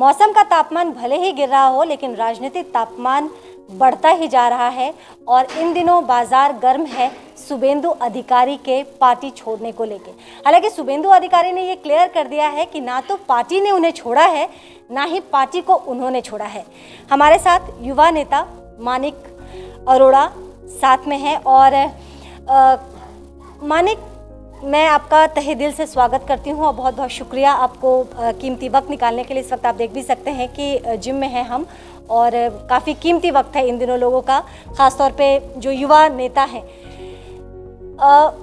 मौसम का तापमान भले ही गिर रहा हो, लेकिन राजनीतिक तापमान बढ़ता ही जा रहा है और इन दिनों बाजार गर्म है शुभेंदु अधिकारी के पार्टी छोड़ने को लेके। हालांकि शुभेंदु अधिकारी ने ये क्लियर कर दिया है कि ना तो पार्टी ने उन्हें छोड़ा है, ना ही पार्टी को उन्होंने छोड़ा है। हमारे साथ युवा नेता मानिक अरोड़ा साथ में है और मानिक, मैं आपका तहे दिल से स्वागत करती हूं और बहुत बहुत शुक्रिया आपको कीमती वक्त निकालने के लिए। इस वक्त आप देख भी सकते हैं कि जिम में हैं हम और काफ़ी कीमती वक्त है इन दिनों लोगों का, ख़ासतौर पे जो युवा नेता हैं।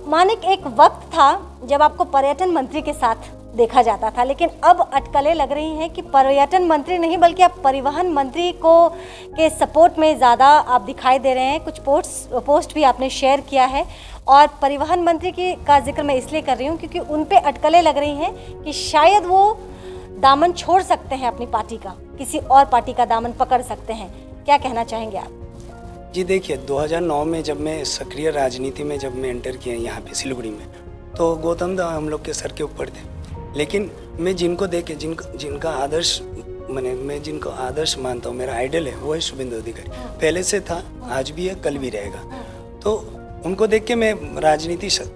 मानिक, एक वक्त था जब आपको पर्यटन मंत्री के साथ देखा जाता था, लेकिन अब अटकलें लग रही हैं कि पर्यटन मंत्री नहीं बल्कि आप परिवहन मंत्री को के सपोर्ट में ज़्यादा आप दिखाई दे रहे हैं। कुछ पोस्ट भी आपने शेयर किया है और परिवहन मंत्री का जिक्र मैं इसलिए कर रही हूँ क्योंकि उन पे अटकलें लग रही हैं कि शायद वो दामन छोड़ सकते हैं अपनी पार्टी का, किसी और पार्टी का दामन पकड़ सकते हैं। क्या कहना चाहेंगे आप? जी देखिए, 2009 में जब मैं सक्रिय राजनीति में जब मैं एंटर किया यहाँ पे सिलीगुड़ी में, तो गौतम दा हम लोग के सर के ऊपर थे। लेकिन मैं जिनको देखे जिनका आदर्श मैं जिनको आदर्श मानता हूँ, मेरा आइडल है, वो है शुभेंदु अधिकारी। पहले से था, आज भी है, कल भी रहेगा। तो उनको देख के मैं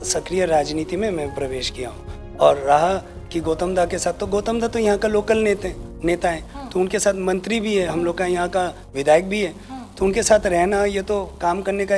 सक्रिय राजनीति में मैं प्रवेश किया हूँ और रहा कि गौतम दा के साथ। तो गौतम दा तो यहाँ का लोकल नेता है, तो उनके साथ मंत्री भी है, हम लोग का यहाँ का विधायक भी है, तो उनके साथ रहना, ये तो काम करने का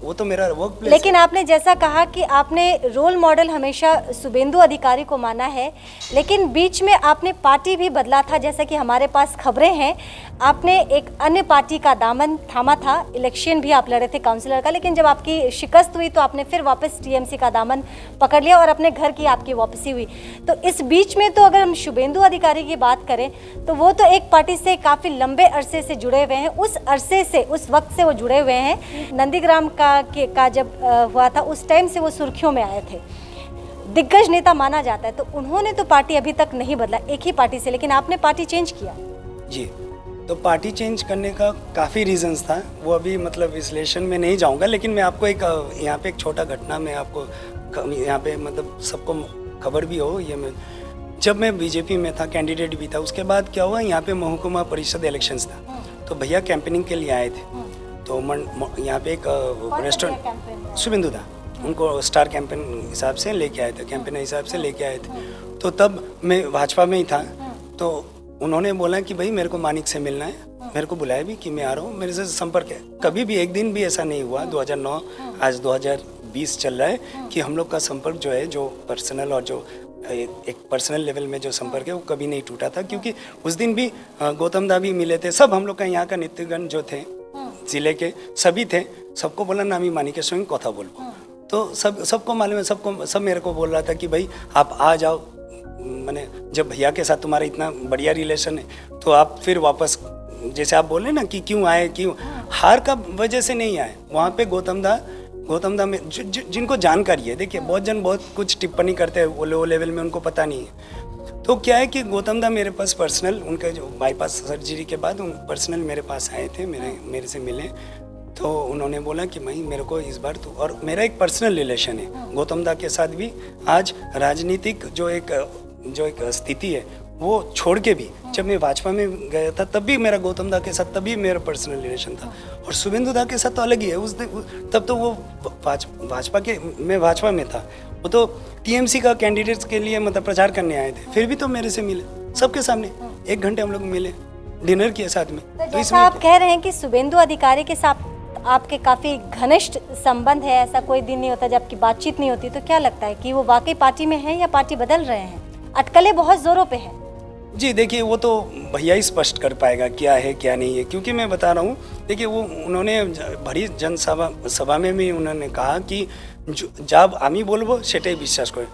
वो तो मेरा वर्क प्लेस। लेकिन आपने जैसा कहा कि आपने रोल मॉडल हमेशा शुभेंदु अधिकारी को माना है, लेकिन बीच में आपने पार्टी भी बदला था, जैसा कि हमारे पास खबरें हैं। आपने एक अन्य पार्टी का दामन थामा था, इलेक्शन भी आप लड़े थे काउंसिलर का, लेकिन जब आपकी शिकस्त हुई तो आपने फिर वापस टीएमसी का दामन पकड़ लिया और अपने घर की आपकी वापसी हुई। तो इस बीच में तो अगर हम शुभेंदु अधिकारी की बात करें तो वो तो एक पार्टी से काफ़ी लंबे अरसे से जुड़े हुए हैं, उस वक्त से वो जुड़े हुए हैं। नंदीग्राम का जब हुआ था उस टाइम से वो सुर्खियों में आए थे, दिग्गज नेता माना जाता है। तो उन्होंने तो पार्टी अभी तक नहीं बदला, एक ही पार्टी से, लेकिन आपने पार्टी चेंज किया। जी, तो पार्टी चेंज करने का काफ़ी रीजंस था, वो अभी मतलब विश्लेषण में नहीं जाऊंगा। लेकिन मैं आपको यहाँ पे एक छोटा घटना मैं आपको यहाँ पे मतलब सबको खबर भी हो, ये जब मैं बीजेपी में था, कैंडिडेट भी था, उसके बाद क्या हुआ, यहाँ पे महकुमा परिषद इलेक्शंस था, तो भैया कैंपेनिंग के लिए आए थे। तो यहाँ पे एक रेस्टोरेंट शुभेंदु था, उनको स्टार कैंपेन हिसाब से लेके आए थे, कैंपेन हिसाब से लेके आए थे। तो तब मैं भाजपा में ही था, तो उन्होंने बोला कि भाई मेरे को मानिक से मिलना है, मेरे को बुलाया भी कि मैं आ रहा हूँ, मेरे से संपर्क है। कभी भी एक दिन भी ऐसा नहीं हुआ, 2009 आज 2020 चल रहा है कि हम लोग का संपर्क जो है, जो पर्सनल और जो एक पर्सनल लेवल में जो संपर्क है, वो कभी नहीं टूटा था। क्योंकि उस दिन भी गौतम दा भी मिले थे, सब हम लोग का यहाँ का नित्यगण जो थे जिले के सभी थे, सबको बोला ना, मैं मानिक के संग कथा बोलूँ। तो सबको मालूम है, सब मेरे को बोल रहा था कि भाई आप आ जाओ, मैंने जब भैया के साथ तुम्हारा इतना बढ़िया रिलेशन है तो आप फिर वापस, जैसे आप बोल रहे ना कि क्यों आए, क्यों हार का वजह से नहीं आए। वहाँ पे गौतम दा में जिनको जानकारी है, देखिए बहुत जन बहुत कुछ टिप्पणी करते हैं, वो लो लेवल में उनको पता नहीं है। तो क्या है कि गौतम दा मेरे पास पर्सनल, उनके जो बाईपास सर्जरी के बाद पर्सनल मेरे पास आए थे, मेरे से मिले। तो उन्होंने बोला कि भाई मेरे को इस बार तो, और मेरा एक पर्सनल रिलेशन है गौतम दा के साथ भी। आज राजनीतिक जो एक स्थिति है वो छोड़ के भी, जब मैं भाजपा में गया था तब भी मेरा गौतम दा के साथ तभी मेरा पर्सनल रिलेशन था, और शुभेंदु दा के साथ तो अलग ही है। उस दिन तब तो वो मैं भाजपा में था, वो तो टीएमसी का कैंडिडेट्स के लिए मतलब प्रचार करने आए थे, फिर भी तो मेरे से मिले सबके सामने, 1 घंटे हम लोग मिले, डिनर किया साथ में। तो इसमें आप कह रहे हैं कि शुभेंदु अधिकारी के साथ आपके काफ़ी घनिष्ठ संबंध है, ऐसा कोई दिन नहीं होता जब आपकी बातचीत नहीं होती। तो क्या लगता है कि वो वाकई पार्टी में है या पार्टी बदल रहे हैं? अटकलें बहुत जोरों पे हैं। जी देखिए, वो तो भैया ही स्पष्ट कर पाएगा क्या है क्या नहीं है, क्योंकि मैं बता रहा हूँ, देखिए वो उन्होंने बड़ी जनसभा में भी उन्होंने कहा कि जब आमी बोलबो सेटाई विश्वास करो,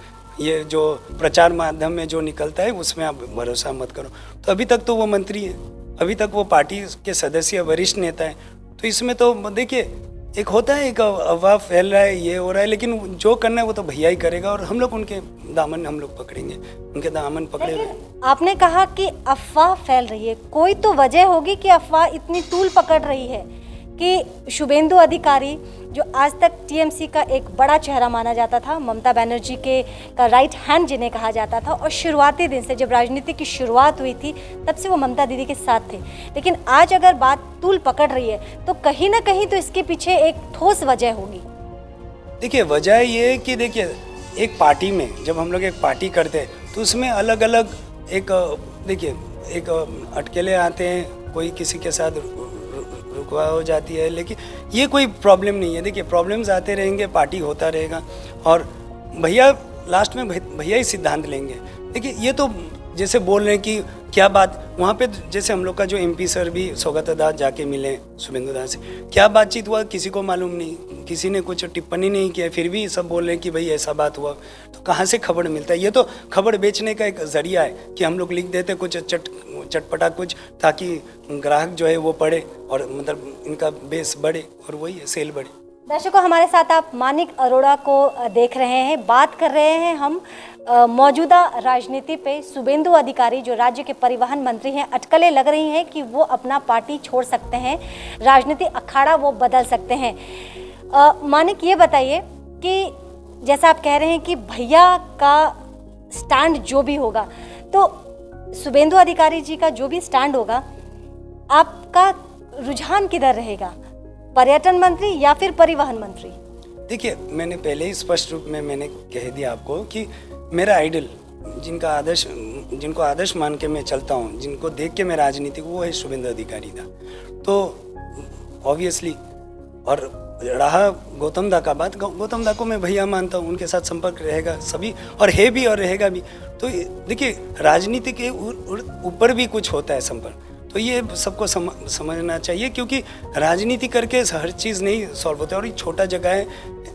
ये जो प्रचार माध्यम में जो निकलता है उसमें आप भरोसा मत करो। तो अभी तक तो वो मंत्री है, अभी तक वो पार्टी के सदस्य वरिष्ठ नेता है, तो इसमें तो देखिए एक होता है, एक अफवाह फैल रहा है, ये हो रहा है, लेकिन जो करना है वो तो भैया ही करेगा, और हम लोग उनके दामन हम लोग पकड़ेंगे, उनके दामन पकड़े हुए। आपने कहा कि अफवाह फैल रही है, कोई तो वजह होगी कि अफवाह इतनी तूल पकड़ रही है कि शुभेंदु अधिकारी जो आज तक टीएमसी का एक बड़ा चेहरा माना जाता था, ममता बनर्जी के का राइट हैंड जिन्हें कहा जाता था, और शुरुआती दिन से जब राजनीति की शुरुआत हुई थी तब से वो ममता दीदी के साथ थे, लेकिन आज अगर बात तूल पकड़ रही है तो कहीं ना कहीं तो इसके पीछे एक ठोस वजह होगी। देखिए, वजह ये है कि देखिए, एक पार्टी में जब हम लोग एक पार्टी करते हैं तो उसमें अलग अलग एक देखिए एक अटकेले आते हैं, कोई किसी के साथ रुकवा हो जाती है, लेकिन ये कोई प्रॉब्लम नहीं है। देखिए, प्रॉब्लम्स आते रहेंगे, पार्टी होता रहेगा और भैया लास्ट में भैया ही सिद्धांत लेंगे। देखिए, ये तो जैसे बोल रहे हैं कि क्या बात वहाँ पे, जैसे हम लोग का जो एमपी सर भी सौगत दास जाके मिले शुभेंदु दास से, क्या बातचीत हुआ किसी को मालूम नहीं, किसी ने कुछ टिप्पणी नहीं किया, फिर भी सब बोल रहे हैं कि भाई ऐसा बात हुआ। तो कहाँ से खबर मिलता है? ये तो खबर बेचने का एक जरिया है कि हम लोग लिख देते कुछ चटपटा कुछ, ताकि ग्राहक जो है वो पढ़े और मतलब इनका बेस बढ़े, और वही है, सेल बढ़े। दर्शकों, हमारे साथ आप मानिक अरोड़ा को देख रहे हैं। बात कर रहे हैं हम मौजूदा राजनीति पे। शुभेंदु अधिकारी जो राज्य के परिवहन मंत्री हैं, अटकलें लग रही हैं कि वो अपना पार्टी छोड़ सकते हैं, राजनीति अखाड़ा वो बदल सकते हैं। मानिक, ये बताइए कि जैसा आप कह रहे हैं कि भैया का स्टैंड जो भी होगा, तो शुभेंदु अधिकारी जी का जो भी स्टैंड होगा, आपका रुझान किधर रहेगा, पर्यटन मंत्री या फिर परिवहन मंत्री? देखिए, मैंने पहले ही स्पष्ट रूप में मैंने कह दिया आपको कि मेरा आइडल जिनको आदर्श मान के मैं चलता हूँ, जिनको देख के मैं राजनीति, वो है शुभेंदु अधिकारी था। तो ऑब्वियसली, और रहा गौतम दा का बात, गौतम दा को मैं भैया मानता हूँ, उनके साथ संपर्क रहेगा सभी, और है भी और रहेगा भी। तो देखिए, राजनीति के ऊपर भी कुछ होता है संपर्क, तो ये सबको समझना चाहिए, क्योंकि राजनीति करके हर चीज़ नहीं सॉल्व होता है। और ये छोटा जगह है,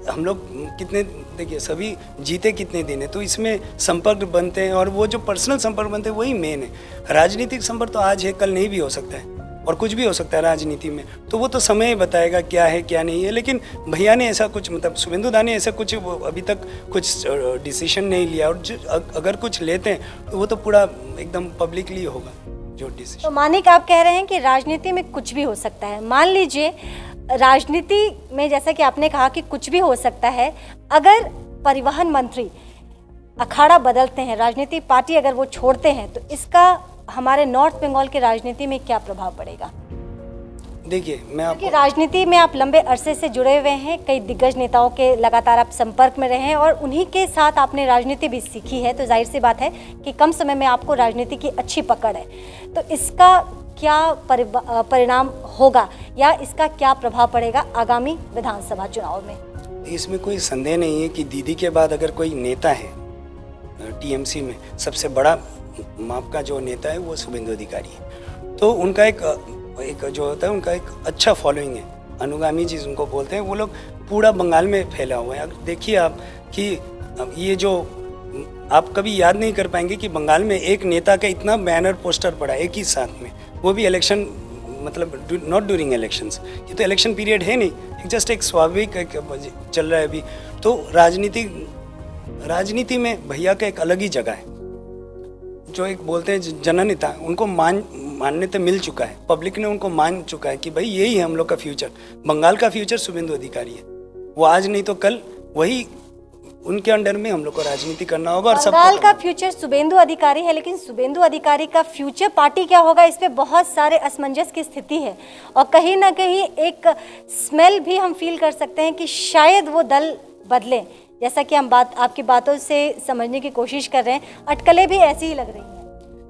हम लोग कितने, देखिए सभी जीते कितने दिन है, तो इसमें संपर्क बनते हैं, और वो जो पर्सनल संपर्क बनते हैं वही मेन है। राजनीतिक संपर्क तो आज है, कल नहीं भी हो सकता है, और कुछ भी हो सकता है राजनीति में, तो वो तो समय ही बताएगा क्या है क्या नहीं है। लेकिन भैया ने ऐसा कुछ, मतलब शुभेंदु दा ने ऐसा कुछ अभी तक कुछ डिसीजन नहीं लिया, और अगर कुछ लेते हैं तो वो तो पूरा एकदम पब्लिकली होगा जो डिसीजन। तो मानिक, आप कह रहे हैं कि राजनीति में कुछ भी हो सकता है। मान लीजिए राजनीति में, जैसा कि आपने कहा कि कुछ भी हो सकता है, अगर परिवहन मंत्री अखाड़ा बदलते हैं, राजनीति पार्टी अगर वो छोड़ते हैं, तो इसका हमारे नॉर्थ बंगाल के राजनीति में क्या प्रभाव पड़ेगा? देखिए, मैं आपको, राजनीति में आप लंबे अरसे से जुड़े हुए हैं, कई दिग्गज नेताओं के लगातार आप संपर्क में रहे हैं, और उन्हीं के साथ आपने राजनीति भी सीखी है, तो जाहिर सी बात है कि कम समय में आपको राजनीति की अच्छी पकड़ है। तो इसका क्या परिणाम होगा, या इसका क्या प्रभाव पड़ेगा आगामी विधानसभा चुनाव में? इसमें कोई संदेह नहीं है कि दीदी के बाद अगर कोई नेता है टीएमसी में, सबसे बड़ा माप का जो नेता है वो शुभेंदु अधिकारी है। तो उनका एक जो होता है, उनका एक अच्छा फॉलोइंग है, अनुगामी जी उनको बोलते हैं, वो लोग पूरा बंगाल में फैला हुआ है। अब देखिए आप कि ये जो आप कभी याद नहीं कर पाएंगे कि बंगाल में एक नेता का इतना बैनर पोस्टर पड़ा एक ही साथ में, वो भी इलेक्शन, मतलब नॉट ड्यूरिंग इलेक्शंस, ये तो इलेक्शन पीरियड है नहीं, जस्ट एक स्वाभाविक चल रहा है अभी। तो राजनीति में भैया का एक अलग ही जगह है, जो एक बोलते हैं जननेता, उनको मान्यता मिल चुका है, पब्लिक ने उनको मान चुका है कि भाई यही है हम लोग का फ्यूचर, बंगाल का फ्यूचर शुभेंदु अधिकारी है। वो आज नहीं तो कल वही उनके अंडर में हम लोग को राजनीति करना होगा। और बंगाल का फ्यूचर शुभेंदु अधिकारी है, लेकिन शुभेंदु अधिकारी का फ्यूचर पार्टी क्या होगा, इस पे बहुत सारे असमंजस की स्थिति है, और कहीं ना कहीं एक स्मेल भी हम फील कर सकते हैं कि शायद वो दल बदले, जैसा कि हम आपकी बातों से समझने की कोशिश कर रहे हैं। अटकलें भी ऐसी ही लग रही हैं।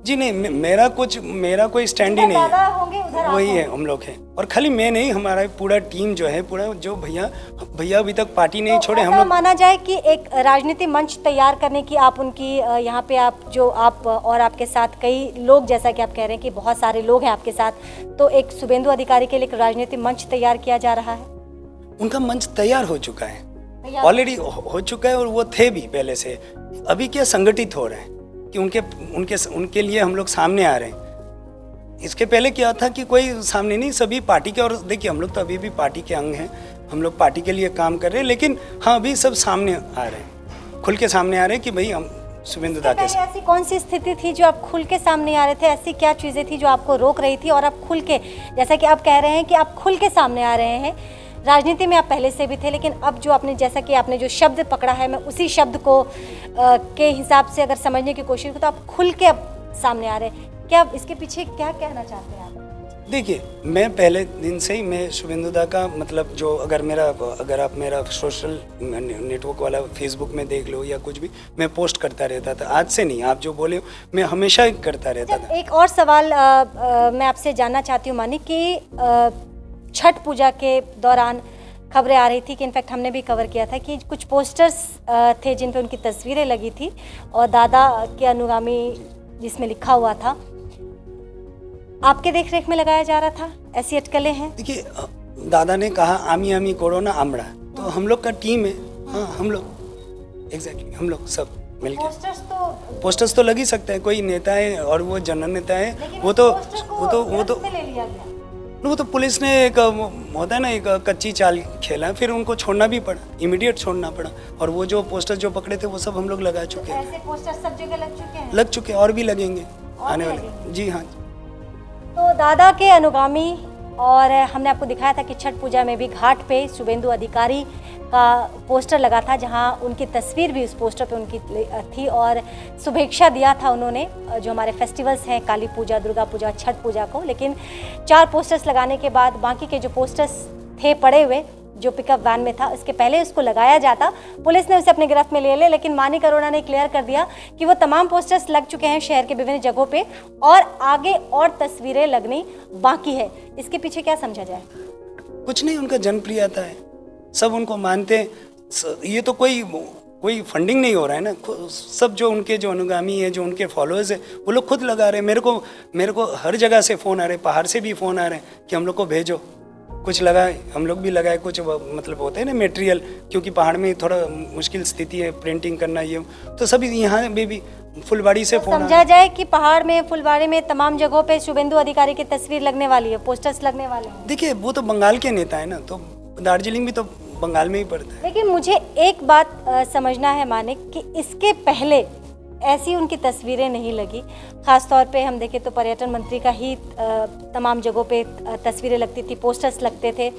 जी नहीं, मेरा कोई स्टैंड ही नहीं है, वही है, हम लोग हैं, और खाली मैं नहीं, हमारा पूरा टीम जो है, पूरा जो भैया अभी तक पार्टी नहीं छोड़े। हम लोग माना जाए कि एक राजनीति मंच तैयार करने की आप उनकी यहाँ पे आप और आपके साथ कई लोग, जैसा कि आप कह रहे हैं कि बहुत सारे लोग हैं आपके साथ, तो एक शुभेंदु अधिकारी के लिए एक राजनीति मंच तैयार किया जा रहा है। उनका मंच तैयार हो चुका है, ऑलरेडी हो चुका है, और वो थे भी पहले से। अभी क्या संगठित हो रहे हैं कि उनके लिए हम लोग सामने आ रहे हैं। इसके पहले क्या था कि कोई सामने नहीं, सभी पार्टी के, और देखिए हम लोग तो अभी भी पार्टी के अंग हैं, हम लोग पार्टी के लिए काम कर रहे हैं, लेकिन हाँ अभी सब सामने आ रहे हैं, खुल के सामने आ रहे हैं कि भाई हम शुभेंदु दा के पहले साथ। ऐसी कौन सी स्थिति थी जो आप खुल के सामने आ रहे थे? ऐसी क्या चीज़ें थी जो आपको रोक रही थी और आप खुल के, जैसा कि आप कह रहे हैं कि आप खुल के सामने आ रहे हैं, राजनीति में आप पहले से भी थे, लेकिन अब जो आपने, जैसा कि आपने जो शब्द पकड़ा है, मैं उसी शब्द को के हिसाब से अगर समझने की कोशिश करूँ तो आप खुल के अब सामने आ रहे हैं। क्या इसके पीछे क्या कहना चाहते हैं आप? देखिए, मैं पहले दिन से ही मैं शुभेंदु दा का मतलब जो अगर आप मेरा सोशल नेटवर्क वाला फेसबुक में देख लो या कुछ भी, मैं पोस्ट करता रहता था। आज से नहीं, आप जो बोले मैं हमेशा ही करता रहता था। एक और सवाल मैं आपसे जानना चाहती हूँ मानिक कि छठ पूजा के दौरान खबरें आ रही थी कि इनफैक्ट हमने भी कवर किया था कि कुछ पोस्टर्स थे जिन पे उनकी तस्वीरें लगी थी और दादा के अनुगामी जिसमें लिखा हुआ था, आपके देखरेख में लगाया जा रहा था, ऐसी अटकलें हैं? देखिए, दादा ने कहा आमी आमी कोरोना आमड़ा, तो हम लोग का टीम है। हाँ, हम लोग एग्जैक्टली हम लोग सब मिलके पोस्टर्स तो लग ही सकते हैं। कोई नेता है और वो जनरल नेता है, वो तो पुलिस ने एक होता है ना, एक कच्ची चाल खेला, फिर उनको छोड़ना भी पड़ा, इमीडिएट छोड़ना पड़ा। और वो जो पोस्टर जो पकड़े थे वो सब हम लोग लगा चुके हैं। ऐसे पोस्टर सब जगह लग चुके हैं? लग चुके हैं और भी लगेंगे आने वाले। जी हाँ। तो दादा के अनुगामी, और हमने आपको दिखाया था कि छठ पूजा में भी घाट पे शुभेंदु अधिकारी का पोस्टर लगा था, जहां उनकी तस्वीर भी उस पोस्टर पे उनकी थी और शुभेच्छा दिया था उन्होंने जो हमारे फेस्टिवल्स हैं, काली पूजा, दुर्गा पूजा, छठ पूजा को। लेकिन 4 पोस्टर्स लगाने के बाद बाकी के जो पोस्टर्स थे पड़े हुए जो पिकअप वैन में था, इसके पहले उसको लगाया जाता, पुलिस ने उसे अपने गिरफ्त में ले लिया। लेकिन मानिक अरोड़ा ने क्लियर कर दिया कि वो तमाम पोस्टर्स लग चुके हैं शहर के विभिन्न जगहों पे और आगे और तस्वीरें लगनी बाकी है। इसके पीछे क्या समझा जाए? कुछ नहीं, उनका जनप्रियता है, सब उनको मानते हैं। ये तो कोई फंडिंग नहीं हो रहा है ना, सब जो उनके जो अनुगामी है, जो उनके फॉलोअर्स है, वो लोग खुद लगा रहे हैं। मेरे को हर जगह से फ़ोन आ रहे हैं, पहाड़ से भी फ़ोन आ रहे हैं कि हम लोग को भेजो, कुछ लगाए। हम लोग भी लगाए कुछ, मतलब होते हैं ना मटेरियल, क्योंकि पहाड़ में थोड़ा मुश्किल स्थिति है प्रिंटिंग करना, ये तो सभी यहाँ भी फुलवाड़ी से फ़ोन समझा जाए कि पहाड़ में, फुलवाड़ी में, तमाम जगहों पे शुभेंदु अधिकारी की तस्वीर लगने वाली है, पोस्टर्स लगने वाले हैं। देखिए, वो तो बंगाल के नेता है ना, तो दार्जिलिंग भी तो बंगाल में ही पड़ता है। लेकिन मुझे एक बात समझना है मानिक कि इसके पहले ऐसी उनकी तस्वीरें नहीं लगी। ख़ास तौर पे हम देखें तो पर्यटन मंत्री का ही तमाम जगहों पे तस्वीरें लगती थी, पोस्टर्स लगते थे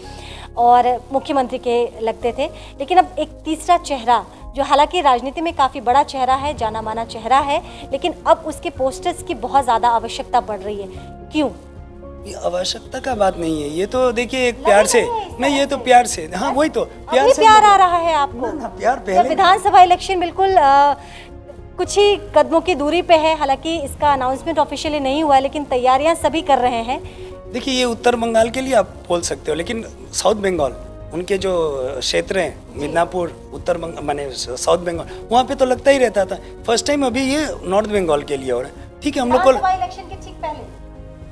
और मुख्यमंत्री के लगते थे। लेकिन अब एक तीसरा चेहरा जो हालांकि राजनीति में काफ़ी बड़ा चेहरा है, जाना माना चेहरा है, लेकिन अब उसके पोस्टर्स की बहुत ज़्यादा आवश्यकता पड़ रही है। क्यों? ये आवश्यकता का बात नहीं है, ये तो देखिए एक प्यार से नहीं, ये तो प्यार से, हाँ वही तो प्यार से प्यार आ रहा है आपको। प्यार पहले विधानसभा इलेक्शन बिल्कुल कुछ ही कदमों की दूरी पे है, हालांकि इसका अनाउंसमेंट ऑफिशियली नहीं हुआ है, लेकिन तैयारियां सभी कर रहे हैं। देखिए, ये उत्तर बंगाल के लिए आप बोल सकते हो, लेकिन साउथ बंगाल उनके जो क्षेत्र हैं, मिदनापुर, उत्तर बंगाल माने साउथ बंगाल, वहाँ पे तो लगता ही रहता था। फर्स्ट टाइम अभी ये नॉर्थ बंगाल के लिए हो रहा है। ठीक है, हम लोग को इलेक्शन के ठीक पहले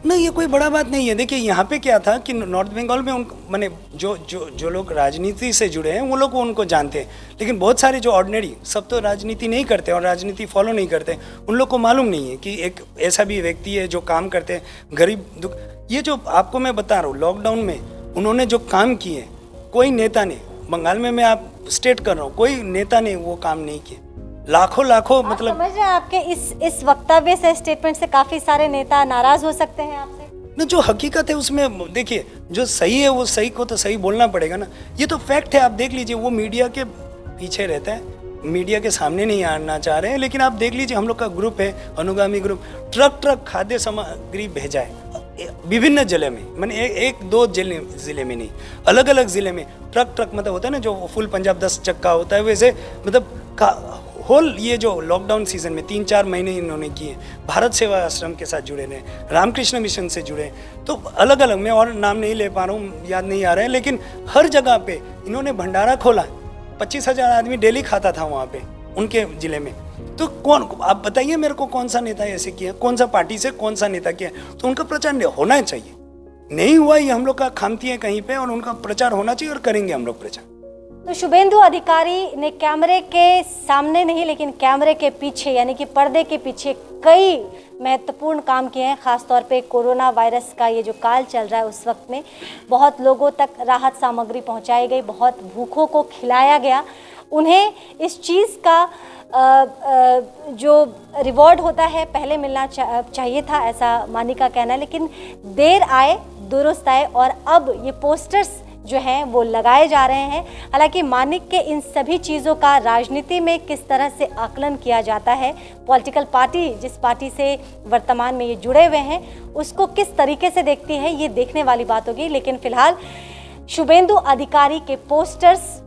नहीं, ये कोई बड़ा बात नहीं है। देखिए, यहाँ पे क्या था कि नॉर्थ बंगाल में उन माने जो लोग राजनीति से जुड़े हैं वो लोग उनको जानते हैं, लेकिन बहुत सारे जो ऑर्डिनरी सब तो राजनीति नहीं करते और राजनीति फॉलो नहीं करते, उन लोग को मालूम नहीं है कि एक ऐसा भी व्यक्ति है जो काम करते हैं, गरीब दुख। ये जो आपको मैं बता रहा हूँ, लॉकडाउन में उन्होंने जो काम किए, कोई नेता ने, बंगाल में मैं आप स्टेट कर रहा हूँ, कोई नेता ने वो काम नहीं किए। लाखों मतलब समझ रहे हैं आपके इस वक्तव्य से, स्टेटमेंट से काफी सारे नेता नाराज हो सकते हैं आपसे। न, जो हकीकत है उसमें देखिए, जो सही है वो सही को तो सही बोलना पड़ेगा ना। ये तो फैक्ट है, आप देख लीजिए, वो मीडिया के पीछे रहता है, मीडिया के सामने नहीं आना चाह रहे हैं, लेकिन आप देख लीजिए, हम लोग का ग्रुप है, अनुगामी ग्रुप, ट्रक खाद्य सामग्री भेजा है विभिन्न जिले में, मैंने एक दो जिले में नहीं, अलग अलग जिले में ट्रक मतलब होता है ना, जो फुल पंजाब 10 चक्का होता है, वैसे मतलब होल ये जो लॉकडाउन सीजन में 3-4 महीने इन्होंने किए। भारत सेवा आश्रम के साथ जुड़े रहे, रामकृष्ण मिशन से जुड़े, तो अलग अलग, मैं और नाम नहीं ले पा रहा हूँ, याद नहीं आ रहा है, लेकिन हर जगह पे इन्होंने भंडारा खोला। 25,000 आदमी डेली खाता था वहाँ पे उनके ज़िले में। तो कौन, आप बताइए मेरे को, कौन सा नेता ऐसे किया, कौन सा पार्टी से कौन सा नेता किया? तो उनका प्रचार होना चाहिए, नहीं हुआ, ये हम लोग का खामती है कहीं पे, और उनका प्रचार होना चाहिए और करेंगे हम लोग प्रचार। तो शुभेंदु अधिकारी ने कैमरे के सामने नहीं, लेकिन कैमरे के पीछे यानी कि पर्दे के पीछे कई महत्वपूर्ण काम किए हैं। खासतौर पे कोरोना वायरस का ये जो काल चल रहा है, उस वक्त में बहुत लोगों तक राहत सामग्री पहुंचाई गई, बहुत भूखों को खिलाया गया। उन्हें इस चीज़ का जो रिवॉर्ड होता है पहले मिलना चाहिए था, ऐसा मानिक का कहना है। लेकिन देर आए दुरुस्त आए और अब ये पोस्टर्स जो हैं वो लगाए जा रहे हैं। हालांकि मानिक के इन सभी चीज़ों का राजनीति में किस तरह से आकलन किया जाता है, पॉलिटिकल पार्टी जिस पार्टी से वर्तमान में ये जुड़े हुए हैं उसको किस तरीके से देखती है, ये देखने वाली बात होगी। लेकिन फिलहाल शुभेंदु अधिकारी के पोस्टर्स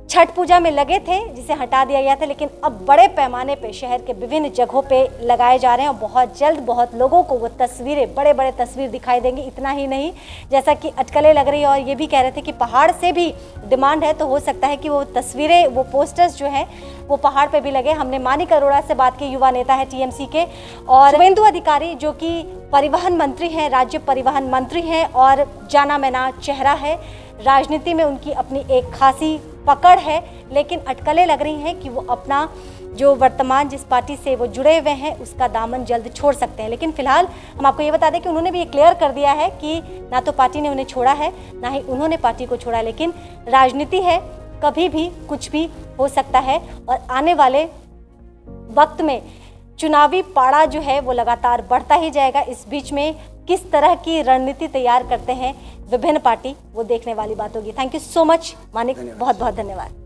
छठ पूजा में लगे थे जिसे हटा दिया गया था, लेकिन अब बड़े पैमाने पे शहर के विभिन्न जगहों पे लगाए जा रहे हैं और बहुत जल्द बहुत लोगों को वो तस्वीरें, बड़े बड़े तस्वीर दिखाई देंगी। इतना ही नहीं, जैसा कि अटकलें लग रही है और ये भी कह रहे थे कि पहाड़ से भी डिमांड है, तो हो सकता है कि वो तस्वीरें, वो पोस्टर्स जो हैं वो पहाड़ पे भी लगे। हमने मानिक अरोड़ा से बात की, युवा नेता है टीएमसी के, और शुभेंदु अधिकारी जो कि परिवहन मंत्री हैं, राज्य परिवहन मंत्री हैं और जाना माना चेहरा है, राजनीति में उनकी अपनी एक खासी पकड़ है। लेकिन अटकलें लग रही हैं कि वो अपना जो वर्तमान जिस पार्टी से वो जुड़े हुए हैं उसका दामन जल्द छोड़ सकते हैं। लेकिन फिलहाल हम आपको ये बता दें कि उन्होंने भी ये क्लियर कर दिया है कि ना तो पार्टी ने उन्हें छोड़ा है, ना ही उन्होंने पार्टी को छोड़ा, लेकिन राजनीति है, कभी भी कुछ भी हो सकता है और आने वाले वक्त में चुनावी पाड़ा जो है वो लगातार बढ़ता ही जाएगा। इस बीच में किस तरह की रणनीति तैयार करते हैं विभिन्न पार्टी, वो देखने वाली बात होगी। Thank you so much Manik, बहुत बहुत धन्यवाद।